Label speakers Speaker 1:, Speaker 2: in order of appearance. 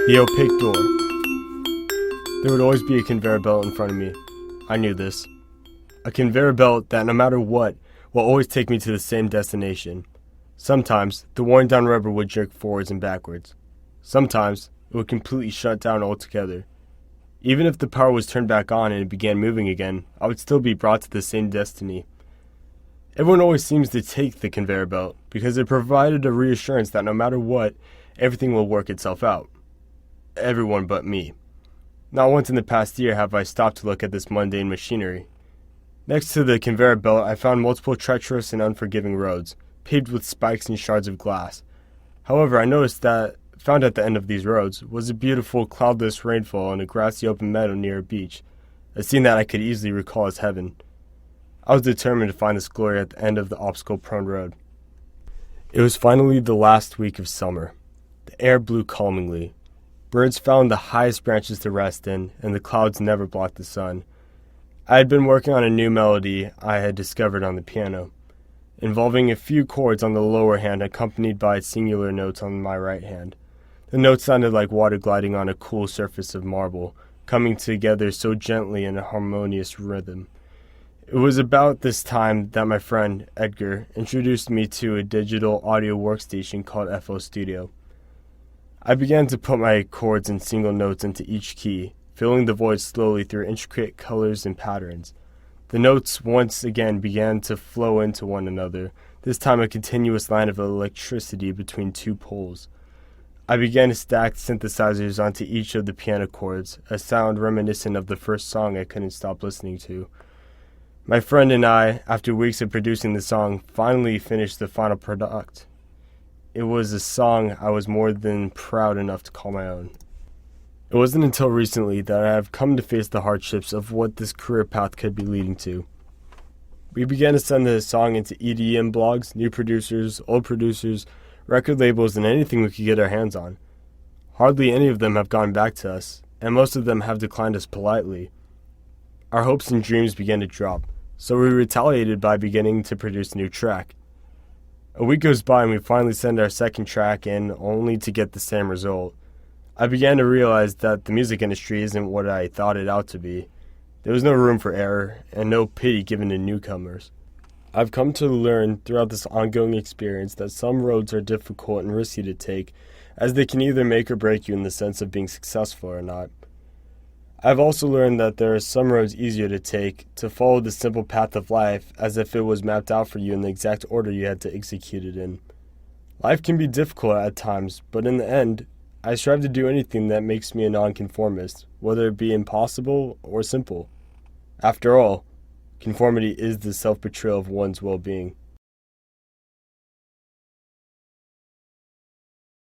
Speaker 1: The opaque door. There would always be a conveyor belt in front of me. I knew this. A conveyor belt that, no matter what, will always take me to the same destination. Sometimes, the worn down rubber would jerk forwards and backwards. Sometimes, it would completely shut down altogether. Even if the power was turned back on and it began moving again, I would still be brought to the same destiny. Everyone always seems to take the conveyor belt because it provided a reassurance that no matter what, everything will work itself out. Everyone but me. Not once in the past year have I stopped to look at this mundane machinery. Next to the conveyor belt, I found multiple treacherous and unforgiving roads, paved with spikes and shards of glass. However, I noticed that, found at the end of these roads, was a beautiful cloudless rainfall on a grassy open meadow near a beach, a scene that I could easily recall as heaven. I was determined to find this glory at the end of the obstacle-prone road. It was finally the last week of summer. The air blew calmingly. Birds found the highest branches to rest in, and the clouds never blocked the sun. I had been working on a new melody I had discovered on the piano, involving a few chords on the lower hand accompanied by singular notes on my right hand. The notes sounded like water gliding on a cool surface of marble, coming together so gently in a harmonious rhythm. It was about this time that my friend, Edgar, introduced me to a digital audio workstation called FL Studio. I began to put my chords and single notes into each key, filling the void slowly through intricate colors and patterns. The notes once again began to flow into one another, this time a continuous line of electricity between two poles. I began to stack synthesizers onto each of the piano chords, a sound reminiscent of the first song I couldn't stop listening to. My friend and I, after weeks of producing the song, finally finished the final product. It was a song I was more than proud enough to call my own. It wasn't until recently that I have come to face the hardships of what this career path could be leading to. We began to send the song into EDM blogs, new producers, old producers, record labels, and anything we could get our hands on. Hardly any of them have gone back to us, and most of them have declined us politely. Our hopes and dreams began to drop, so we retaliated by beginning to produce a new track. A week goes by and we finally send our second track in, only to get the same result. I began to realize that the music industry isn't what I thought it out to be. There was no room for error, and no pity given to newcomers. I've come to learn throughout this ongoing experience that some roads are difficult and risky to take, as they can either make or break you in the sense of being successful or not. I've also learned that there are some roads easier to take, to follow the simple path of life as if it was mapped out for you in the exact order you had to execute it in. Life can be difficult at times, but in the end, I strive to do anything that makes me a nonconformist, whether it be impossible or simple. After all, conformity is the self-betrayal of one's well-being.